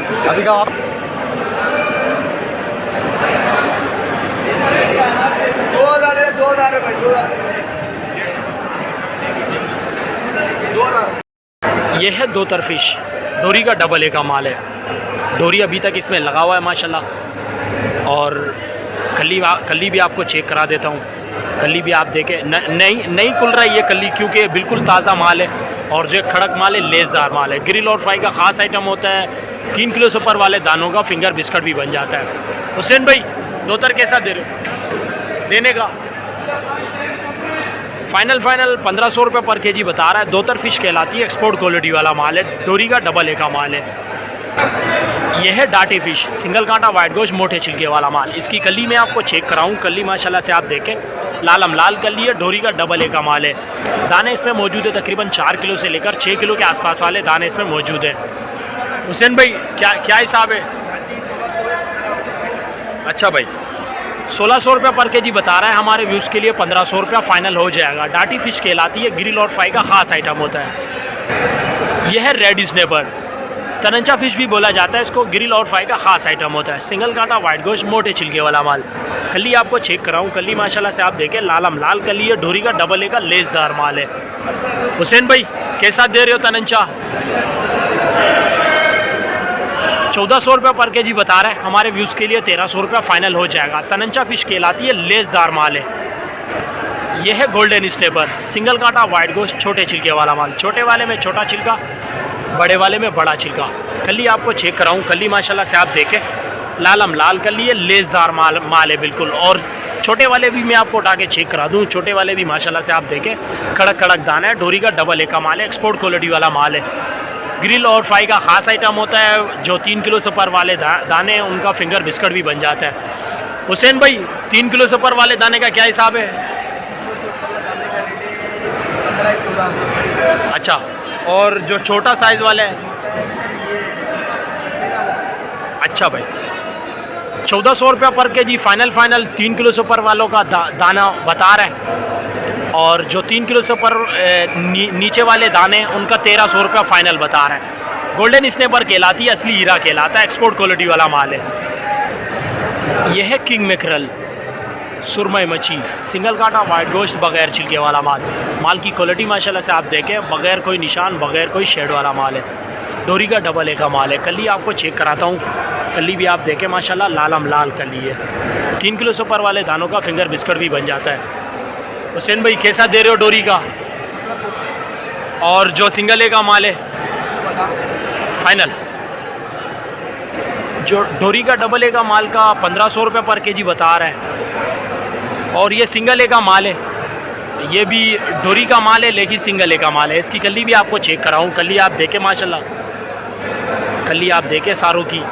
अभी का आप 2000 भाई 2000। ये है दो तरफिश, डोरी का डबल ए का माल है। डोरी अभी तक इसमें लगा हुआ है माशाल्लाह। और कली भी आपको चेक करा देता हूँ। कली भी आप देखें, नहीं खुल रहा है ये कली, क्योंकि बिल्कुल ताज़ा माल है। और जो खड़क माल है, लेसदार माल है। ग्रिल और फ्राई का ख़ास आइटम होता है। 3 किलो से ऊपर वाले दानों का फिंगर बिस्किट भी बन जाता है। हुसैन भाई दोतर कैसा दे रहे हो देने का? फाइनल 1500 रुपये पर केजी बता रहा है। दोतर फिश कहलाती है, एक्सपोर्ट क्वालिटी वाला माल है। डोरी का डबल ए का माल है। यह है डाटी फिश, सिंगल कांटा वाइट गोश्त मोटे छिलके वाला माल। इसकी कली में आपको चेक कराऊं। कली माशाल्लाह से आप देखें, लालम लाल कली है। डोरी का डबल ए का माल है। दाने इसमें मौजूद है तकरीबन 4 किलो से लेकर 6 किलो के आसपास वाले दाने इसमें मौजूद हैं। हुसैन भाई क्या हिसाब है? अच्छा भाई 1600 रुपये पर केजी बता रहा है। हमारे व्यूज़ के लिए 1500 रुपया फ़ाइनल हो जाएगा। डाटी फिश कहलाती है, ग्रिल और फ्राई का ख़ास आइटम होता है। यह है रेड स्नेपर, तनंचा फिश भी बोला जाता है इसको। ग्रिल और फ्राई का ख़ास आइटम होता है। सिंगल कांटा वाइट गोश्त मोटे छिलके वाला माल। कली आपको चेक कराऊं। कली माशाल्लाह से आप देखें, लालम लाल कली है। डोरी का डबल ए का लेसदार माल है। हुसैन भाई कैसा दे रहे हो तनंचा? 1400 रुपये पर केजी बता रहा है। हमारे व्यूज़ के लिए 1300 रुपया फ़ाइनल हो जाएगा। तनंचा फिश कहलाती है, लेसदार माल है। यह है गोल्डन स्नेपर, सिंगल कांटा वाइट गोश्त छोटे छिलके वाला माल। छोटे वाले में छोटा छिलका, बड़े वाले में बड़ा छिलका। कली आपको चेक कराऊं। कली माशाल्लाह से आप देखें, लालम लाल कली है, लेसदार माल है बिल्कुल। और छोटे वाले भी मैं आपको उठा के चेक करा दूं। छोटे वाले भी माशाल्लाह से आप देखें, कड़क कड़क दाना है। डोरी का डबल ए का माल है, एक्सपोर्ट क्वालिटी वाला माल है। ग्रिल और फ्राई का ख़ास आइटम होता है। जो 3 किलो से ऊपर वाले दाने हैं, उनका फिंगर बिस्किट भी बन जाता है। हुसैन भाई 3 किलो से ऊपर वाले दाने का क्या हिसाब है? 15-14। अच्छा, और जो छोटा साइज़ वाला है? अच्छा भाई 1400 रुपया पर केजी फ़ाइनल 3 किलो से ऊपर वालों का दाना बता रहा है। और जो 3 किलो से ऊपर नीचे वाले दाने, उनका 1300 रुपया फ़ाइनल बता रहा है। गोल्डन स्नेपर कहलाती है, असली हीरा कहलाता है। एक्सपोर्ट क्वालिटी वाला माल है। यह है किंग मैकरल, सुरमई मच्छी, सिंगल कांटा वाइट गोश्त बगैर छिलके वाला माल। माल की क्वालिटी माशाल्लाह से आप देखें, बगैर कोई निशान, बगैर कोई शेड वाला माल है। डोरी का डबल ए का माल है। कली आपको चेक कराता हूँ। कली भी आप देखें माशाल्लाह, लालम लाल कली है। 3 किलो से ऊपर वाले दानों का फिंगर बिस्किट भी बन जाता है। हुसैन भाई कैसा दे रहे हो डोरी का? और जो सिंगल ए का माल है फाइनल? जो डोरी का डबल ए का माल का 1500 रुपये पर केजी बता रहा है। और ये सिंगल ए का माल है। ये भी डोरी का माल है, लेकिन सिंगल ए का माल है। इसकी कली भी आपको चेक कराऊं। कली आप देखें माशाल्लाह, कली आप देखें सारों की,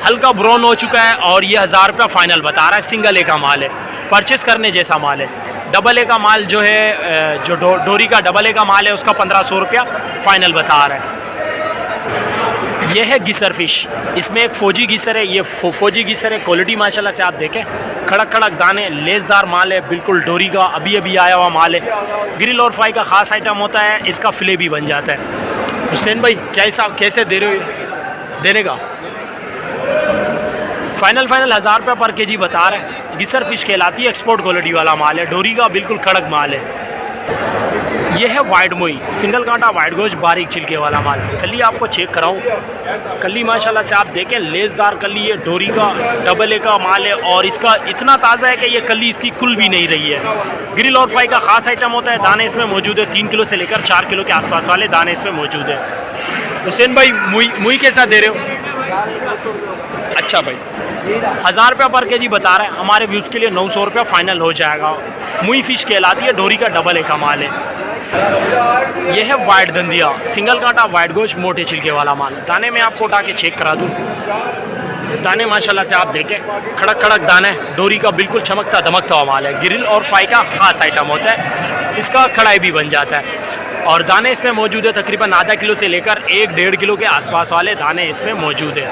हल्का ब्राउन हो चुका है। और ये 1000 रुपया फ़ाइनल बता रहा है। सिंगल ए का माल है, परचेस करने जैसा माल है। डबल ए का माल जो है, जो डोरी का डबल ए का माल है, उसका 1500 रुपया फ़ाइनल बता रहा है। यह है गिसर फिश, इसमें एक फौजी गिसर है। ये फौजी गिसर है। क्वालिटी माशाल्लाह से आप देखें, कड़क कड़क दाने, लेसदार माल है बिल्कुल। डोरी का अभी आया हुआ माल है। ग्रिल और फ्राई का ख़ास आइटम होता है। इसका फिले भी बन जाता है। हुसैन भाई क्या हिसाब, कैसे दे रहे हो देने का? फ़ाइनल 1000 रुपये पर केजी बता रहा है। गिसर फिश कहलाती है, एक्सपोर्ट क्वालिटी वाला माल है। डोरी का बिल्कुल कड़क माल है। यह है वाइट मोई, सिंगल कांटा वाइट गोश्त बारीक छिलके वाला माल। कली आपको चेक कराऊं। कली माशाल्लाह से आप देखें, लेसदार कली है। डोरी का डबल ए का माल है। और इसका इतना ताज़ा है कि ये कली इसकी कुल भी नहीं रही है। ग्रिल और फ्राई का ख़ास आइटम होता है। दाने इसमें मौजूद है। 3 किलो से लेकर 4 किलो के आसपास वाले दाने इसमें मौजूद है। हुसैन भाई मुई कैसा दे रहे हो? अच्छा भाई 1000 रुपया पर केजी बता रहा है। हमारे व्यूज़ के लिए 900 रुपया फ़ाइनल हो जाएगा। मुई फिश कहलाती है, डोरी का डबल ए का माल है। यह है वाइट दंदिया, सिंगल कांटा वाइट गोश्त मोटे छिलके वाला माल। दाने में आपको उठा के चेक करा दूँ। दाने माशाल्लाह से आप देखें, कड़क कड़क दाना है। डोरी का बिल्कुल चमकता धमकता हुआ माल है। ग्रिल और फ्राई का ख़ास आइटम होता है। इसका कढ़ाई भी बन जाता है। और दाने इसमें मौजूद है तकरीबन आधा किलो से लेकर 1-1.5 किलो के आसपास वाले दाने इसमें मौजूद है।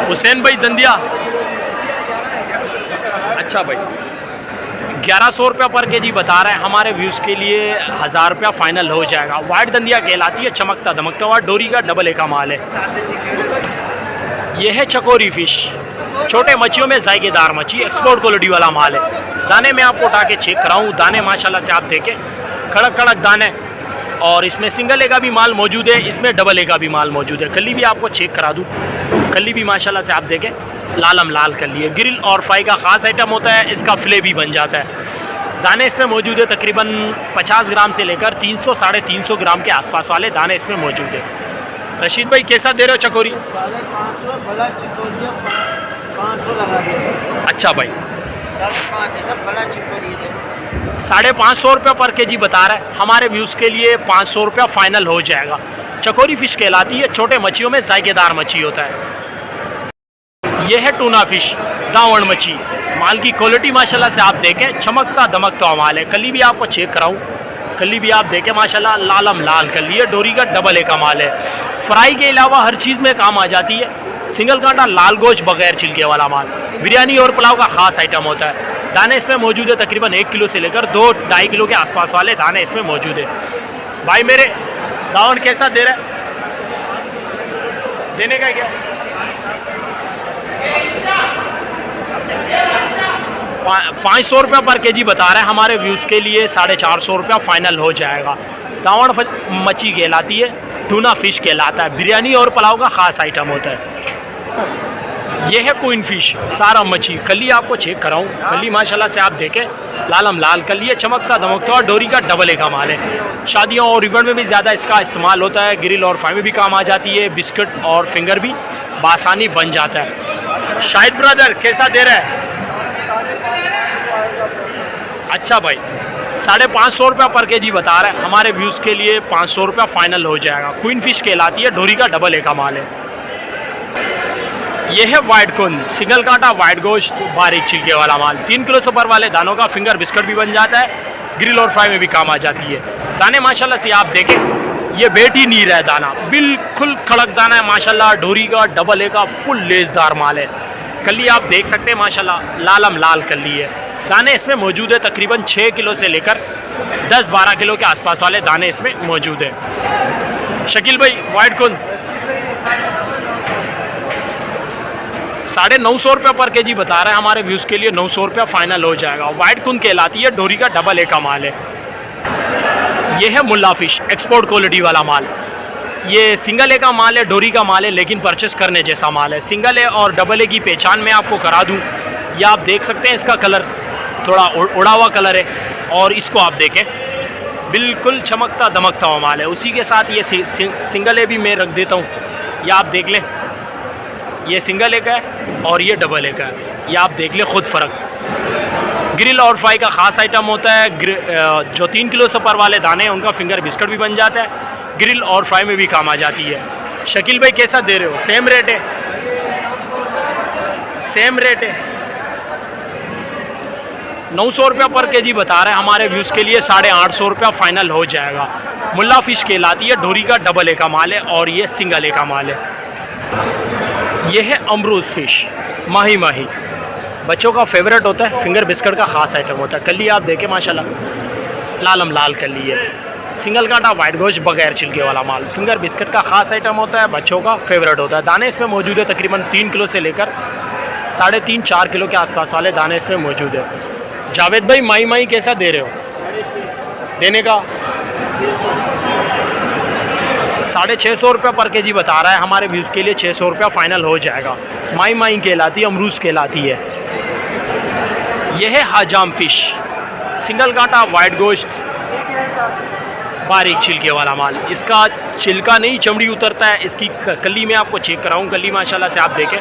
हुसैन भाई दंदिया, अच्छा भाई 1100 रुपये पर केजी बता रहे हैं, हमारे व्यूज़ के लिए 1000 रुपया फाइनल हो जाएगा। वाइट दंदिया कहलाती है, चमकता दमकता हुआ डोरी का डबल ए का माल है। यह है चकोरी फिश, छोटे मच्छियों में जायकेदार मच्छी, एक्सपोर्ट क्वालिटी वाला माल है। दाने में आपको उठा के चेक कराऊँ, दाने माशाल्लाह से आप देखें कड़क कड़क दाने, और इसमें सिंगल ए का भी माल मौजूद है, इसमें डबल ए का भी माल मौजूद है। कल्ली भी आपको चेक करा दूँ, कल्ली भी माशाल्लाह से आप देखें लालम लाल कल्ली है। ग्रिल और फ्राई का ख़ास आइटम होता है, इसका फिले भी बन जाता है। दाने इसमें मौजूद है तकरीबन 50 ग्राम से लेकर 300 साढ़े 300 ग्राम के आसपास वाले दाने इसमें मौजूद है। रशीद भाई कैसा दे रहे हो चकोरी? 550 बड़ा चिकोरिया 500 लगा दिया। अच्छा भाई, 550 बड़ा चिकोरिया 550 रुपये पर केजी बता रहा है, हमारे व्यूज़ के लिए 500 रुपया फाइनल हो जाएगा। चकोरी फ़िश कहलाती है, छोटे मच्छियों में जायकेदार मच्छी होता है। यह है टूना फ़िश, दावण मच्छी, माल की क्वालिटी माशाल्लाह से आप देखें चमकता दमकता हुआ माल है। कल्ली भी आपको चेक कराऊं, कल्ली भी आप देखें माशाल्लाह लालम लाल कल्ली है, डोरी का डबल ए का माल है। फ्राई के अलावा हर चीज़ में काम आ जाती है। सिंगल कांटा लाल गोश्त बगैर छिलके वाला माल, बिरयानी और पुलाव का ख़ास आइटम होता है। दाने इसमें मौजूद है तकरीबन 1 किलो से लेकर 2-2.5 किलो के आसपास वाले दाने इसमें मौजूद है। भाई मेरे दावण कैसा दे रहा है, देने का क्या? 500 रुपये पर केजी बता रहे हैं, हमारे व्यूज़ के लिए 450 रुपया फाइनल हो जाएगा। दावण मच्छी कहलाती है, टूना फ़िश कहलाता है, बिरयानी और पुलाव का ख़ास आइटम होता है। यह है क्वीन फ़िश, सारा मच्छी, कल्ली आपको चेक कराऊं, कल्ली माशाल्लाह से आप देखें लालम लाल कल्ली है, चमकता दमकता और डोरी का डबल ए का माल है। शादियों और इवेंट में भी ज़्यादा इसका इस्तेमाल होता है। ग्रिल और फ्राई में भी काम आ जाती है, बिस्किट और फिंगर भी बासानी बन जाता है। शाहिद ब्रदर कैसा दे रहा है? अच्छा भाई, 550 रुपया पर केजी बता रहा है, हमारे व्यूज़ के लिए 500 रुपया फाइनल हो जाएगा। क्वीन फ़िश कहलाती है, डोरी का डबल ए का माल है। यह है वाइट कुन, सिंगल कांटा वाइट गोश्त बारीक छिलके वाला माल, 3 किलो से ऊपर वाले दानों का फिंगर बिस्किट भी बन जाता है, ग्रिल और फ्राई में भी काम आ जाती है। दाने माशाल्लाह से आप देखें, ये बेट ही नहीं रहा है दाना, बिल्कुल खड़क दाना है माशाल्लाह, डोरी का डबल ए का फुल लेसदार माल है। कल्ली आप देख सकते हैं माशाल्लाह लालम लाल कल्ली है। दाने इसमें मौजूद है तकरीबन 6 किलो से लेकर 10-12 किलो के आसपास वाले दाने इसमें मौजूद है। शकील भाई वाइट कुन 950 रुपये पर केजी बता रहे हैं, हमारे व्यूज़ के लिए 900 रुपया फाइनल हो जाएगा। वाइट कुन कहलाती है, डोरी का डबल ए का माल है। यह है मुल्ला फ़िश, एक्सपोर्ट क्वालिटी वाला माल, ये सिंगल ए का माल है, डोरी का माल है, लेकिन परचेस करने जैसा माल है। सिंगल ए और डबल ए की पहचान मैं आपको करा दूं, या आप देख सकते हैं इसका कलर थोड़ा उड़ा हुआ कलर है, और इसको आप देखें बिल्कुल चमकता दमकता हुआ माल है। उसी के साथ ये सिंगल ए भी मैं रख देता हूँ, या आप देख लें, ये सिंगल ए का है और ये डबल ए का है, ये आप देख लें ख़ुद फ़र्क। ग्रिल और फ्राई का ख़ास आइटम होता है। जो 3 किलो से ऊपर वाले दाने हैं उनका फिंगर बिस्किट भी बन जाता है, ग्रिल और फ्राई में भी काम आ जाती है। शकील भाई कैसा दे रहे हो? सेम रेट है, सेम रेट है। 900 रुपया पर केजी बता रहे हैं, हमारे व्यूज़ के लिए 850 रुपया फाइनल हो जाएगा। मुल्ला फ़िश कहलाती है, डोरी का डबल ए का माल है, और ये सिंगल ए का माल है। यह है अमरूज फ़िश, माही माही, बच्चों का फेवरेट होता है, फिंगर बिस्किट का ख़ास आइटम होता है। कल्ली आप देखें माशाल्लाह लालम लाल कल्ली है, सिंगल कांटा वाइट गोश्त बगैर छिलके वाला माल, फिंगर बिस्किट का ख़ास आइटम होता है, बच्चों का फेवरेट होता है। दाने इसमें मौजूद है तकरीबन 3 किलो से लेकर 3.5-4 किलो के आसपास वाले दाने इसमें मौजूद है। जावेद भाई माही माही कैसा दे रहे हो? देने का 650 रुपये पर केजी बता रहा है, हमारे व्यूज़ के लिए 600 रुपया फाइनल हो जाएगा। माही माही कहलाती है, अमरूज कहलाती है। यह है हाजाम फ़िश, सिंगल कांटा वाइट गोश्त बारीक छिलके वाला माल, इसका छिलका नहीं चमड़ी उतरता है। इसकी कली में आपको चेक कराऊँ, कली माशाल्लाह से आप देखें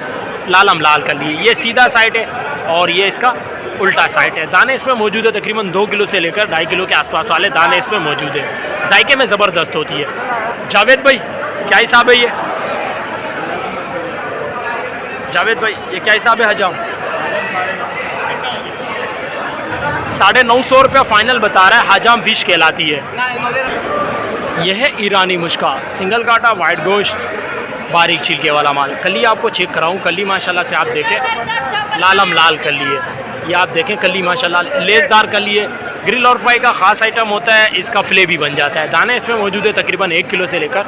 लालम लाल कली है। ये सीधा साइड है और ये इसका उल्टा साइड है। दाने इसमें मौजूद है तकरीबन 2 किलो से लेकर 2.5 किलो के आसपास वाले दाने इसमें मौजूद है। जायके में ज़बरदस्त होती है। जावेद भाई क्या हिसाब है ये? जावेद भाई ये क्या हिसाब है? हजाम 950 रुपया फाइनल बता रहा है, हाजाम फ़िश कहलाती है। यह है ईरानी मुश्का, सिंगल कांटा वाइट गोश्त बारीक छिलके वाला माल। कली आपको चेक कराऊँ, कली माशाल्लाह से आप देखें लालम लाल कली है। ये आप देखें कली माशाल्लाह लेसदार कली है। ग्रिल और फ्राई का ख़ास आइटम होता है, इसका फिले भी बन जाता है। दाने इसमें मौजूद है तकरीबन 1 किलो से लेकर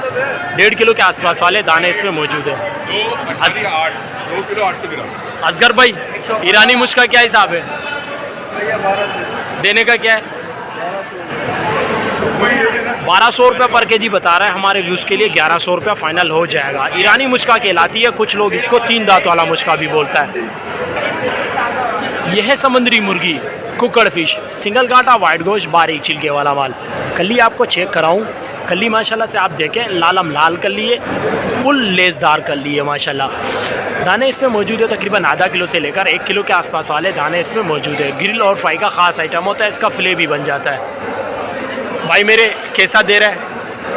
1.5 किलो के आसपास वाले दाने इसमें मौजूद है। 2 किलो 800 ग्राम। असगर भाई, ईरानी मुश्क का क्या हिसाब है? देने का क्या है? 1200 रुपये पर केजी बता रहा है। हमारे व्यूज़ के लिए 1100 रुपये फ़ाइनल हो जाएगा। ईरानी मुश्का कहलाती है, कुछ लोग इसको 3 दांत वाला मुश्का भी बोलता है। यह है समुद्री मुर्गी कुकड़ फिश, सिंगल कांटा वाइट गोश्त बारीक छिलके वाला माल। कली आपको चेक कराऊं, कली माशाल्लाह से आप देखें लालम लाल कली है, फुल लेसदार कली है माशाल्लाह। दाने इसमें मौजूद है तकरीबन आधा किलो से लेकर 1 किलो के आसपास वाले दाने इसमें मौजूद है। ग्रिल और फ्राई का ख़ास आइटम होता है, इसका फिले भी बन जाता है। भाई मेरे कैसा दे रहा है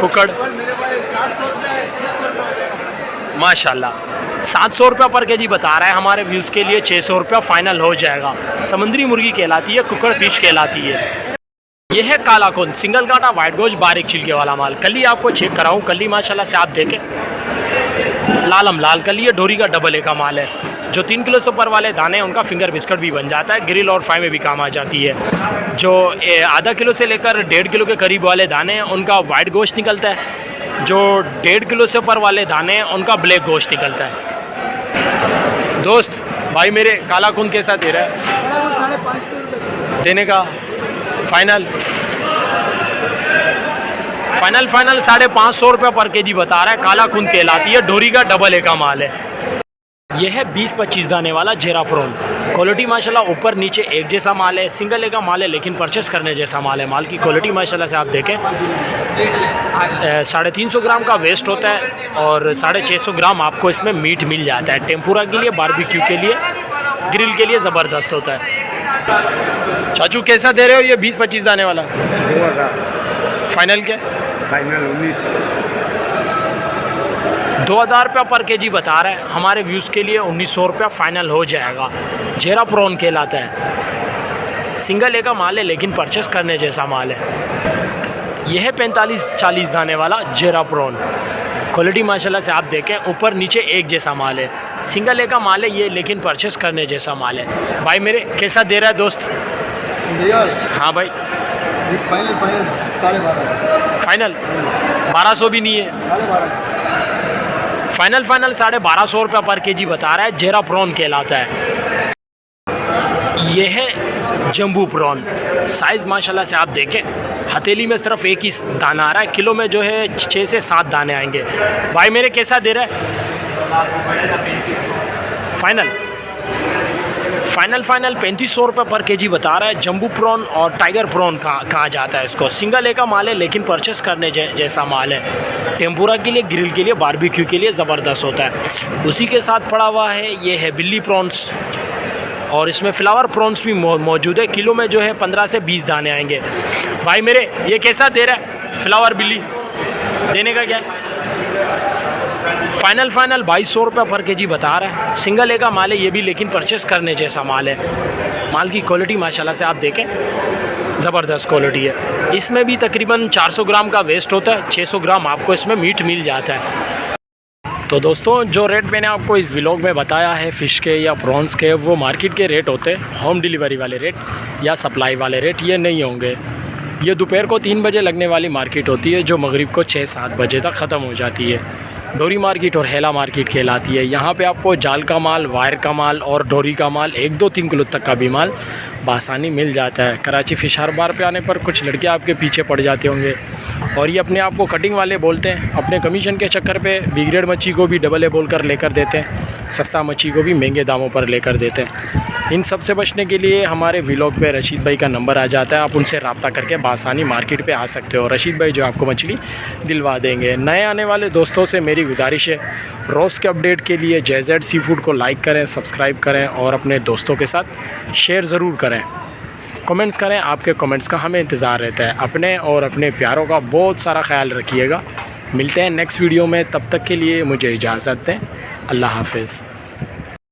कुकड़? माशाल्लाह 700 रुपये पर केजी बता रहा है। हमारे व्यूज़ के लिए 600 रुपये फ़ाइनल हो जाएगा। समुद्री मुर्गी कहलाती है, कुकड़ फिश कहलाती है। यह है काला कुन, सिंगल कांटा वाइट गोश्त बारीक छिलके वाला माल। कली आपको चेक कराऊं, कली माशाल्लाह से आप देखें लालम लाल कली है, डोरी का डबल ए का माल है। जो 3 किलो से ऊपर वाले दाने हैं उनका फिंगर बिस्किट भी बन जाता है, ग्रिल और फ्राई में भी काम आ जाती है। जो आधा किलो से लेकर 1.5 किलो के करीब वाले दाने हैं उनका वाइट गोश्त निकलता है। जो 1.5 किलो से ऊपर वाले दाने हैं उनका ब्लैक गोश्त निकलता है। दोस्त भाई मेरे काला कुन कैसा दे रहा है? देने का फाइनल 550 रुपये पर केजी बता रहा है। काला कुन कहलाती है, डोरी का डबल ए का माल है। यह है 20-25 दाने वाला जेरा प्रॉन। क्वालिटी माशाल्लाह ऊपर नीचे एक जैसा माल है, सिंगल ए का माल है लेकिन परचेस करने जैसा माल है। माल की क्वालिटी माशाल्लाह से आप देखें 350 ग्राम का वेस्ट होता है और 650 ग्राम आपको इसमें मीट मिल जाता है। टेम्पुरा के लिए, बारबेक्यू के लिए, ग्रिल के लिए ज़बरदस्त होता है। चाचू कैसा दे रहे हो ये 20-25 दाने वाला? 2000 फाइनल क्या? फाइनल 2000 रुपये पर केजी बता रहा है। हमारे व्यूज़ के लिए 1900 रुपये फ़ाइनल हो जाएगा। जेरा प्रॉन कहलाता है, सिंगल ए का माल है लेकिन परचेस करने जैसा माल है। यह है 45-40 दाने वाला जेरा प्रॉन। क्वालिटी माशाल्लाह से आप देखें ऊपर नीचे एक जैसा माल है। सिंगल ए का माल है ये लेकिन परचेस करने जैसा माल है। भाई मेरे कैसा दे रहा है दोस्त? हाँ भाई फाइनल 12.5 फाइनल 1200 भी नहीं है। फाइनल 1250 रुपये पर केजी बता रहा है। जेरा प्रॉन कहलाता है। यह है जंबू प्रॉन। साइज़ माशाल्लाह से आप देखें हथेली में सिर्फ एक ही दाना आ रहा है, किलो में जो है 6 से 7 दाने आएंगे। भाई मेरे कैसा दे रहा है? फाइनल 3500 रुपये पर केजी बता रहा है। जंबू प्रॉन और टाइगर प्रॉन कहा जाता है इसको। सिंगल ए का माल है लेकिन परचेस करने जैसा माल है। टेम्पुरा के लिए, ग्रिल के लिए, बारबेक्यू के लिए ज़बरदस्त होता है। उसी के साथ पड़ा हुआ है ये है बिल्ली प्रॉन्स और इसमें फ्लावर प्रॉन्स भी मौजूद है। किलो में जो है 15 से 20 दाने आएंगे। भाई मेरे ये कैसा दे रहा है फ्लावर बिल्ली? देने का क्या है? फाइनल 2200 रुपये पर केजी बता रहा है। सिंगल ए का माल है ये भी लेकिन परचेस करने जैसा माल है। माल की क्वालिटी माशाल्लाह से आप देखें ज़बरदस्त क्वालिटी है। इसमें भी तकरीबन 400 ग्राम का वेस्ट होता है, 600 ग्राम आपको इसमें मीट मिल जाता है। तो दोस्तों जो रेट मैंने आपको इस व्लॉग में बताया है फ़िश के या प्रॉन्स के, वो मार्केट के रेट होते हैं। होम डिलीवरी वाले रेट या सप्लाई वाले रेट ये नहीं होंगे। ये दोपहर को 3 बजे लगने वाली मार्केट होती है जो मगरिब को 6-7 बजे तक ख़त्म हो जाती है। डोरी मार्केट और हेला मार्केट कहलाती है। यहाँ पे आपको जाल का माल, वायर का माल और डोरी का माल 1-2-3 किलो तक का भी माल बासानी मिल जाता है। कराची फ़िश हर बार पे आने पर कुछ लड़के आपके पीछे पड़ जाते होंगे और ये अपने आप को कटिंग वाले बोलते हैं। अपने कमीशन के चक्कर पे बी ग्रेड मच्छी को भी डबल ए बोल कर लेकर देते हैं, सस्ता मच्छी को भी महंगे दामों पर लेकर देते हैं। इन सब से बचने के लिए हमारे व्लॉग पे रशीद भाई का नंबर आ जाता है, आप उनसे रब्ता करके बासानी मार्केट पे आ सकते हो। रशीद भाई जो आपको मछली दिलवा देंगे। नए आने वाले दोस्तों से मेरी गुजारिश है, रोज़ के अपडेट के लिए JZ सी फूड को लाइक करें, सब्सक्राइब करें और अपने दोस्तों के साथ शेयर ज़रूर करें, कमेंट्स करें। आपके कमेंट्स का हमें इंतज़ार रहता है। अपने और अपने प्यारों का बहुत सारा ख्याल रखिएगा। मिलते हैं नेक्स्ट वीडियो में, तब तक के लिए मुझे इजाज़त दें। अल्लाह हाफ़िज़।